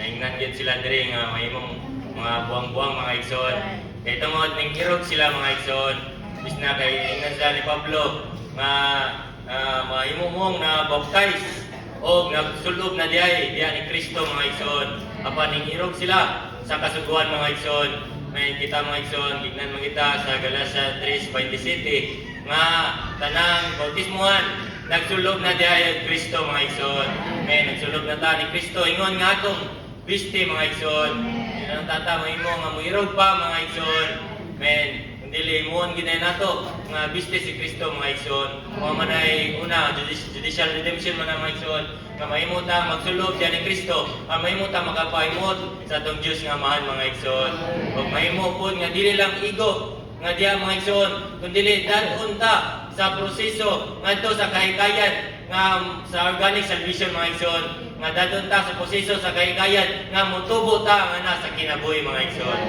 Naingnan gyud sila diri nga mahimong mga buwang-buwang mga igsoon. Kay tungod ning irog sila mga igsoon. Bis na kay ingnan sila ni Pablo nga mahimong na baptize o nagsulob na diya ni Kristo mga igsoon. Apan ning irog sila sa kasuguan mga igsoon. May kita mga igsoon, gignan mo kita sa Galatia 3:27 nga tanang bautismuhan nagsulob na diya Kristo mga igsoon. May nagsulob na ta ni Kristo ingon nga atong biste mga igsoon. Ang tata mahimo nga muirog pa mga igsoon. Men dili muon ginay nato nga biste si Kristo mga igsoon. Mao man ay una judicial redemption man ang mga igsoon. Nga mahimo ta magsulob diya ni Kristo. Mahimo ta makapahimot sa atong Dios nga mahal mga igsoon. Ug mahimo pud nga dili lang igo nga diya mga igsoon, kundi dadon ta sa proseso ngadto sa kahikayan nga sa organic salvation mga igsoon, nga dadon ta sa proseso sa kahikayan nga motubo ta nga nasa kinabuhi mga igsoon.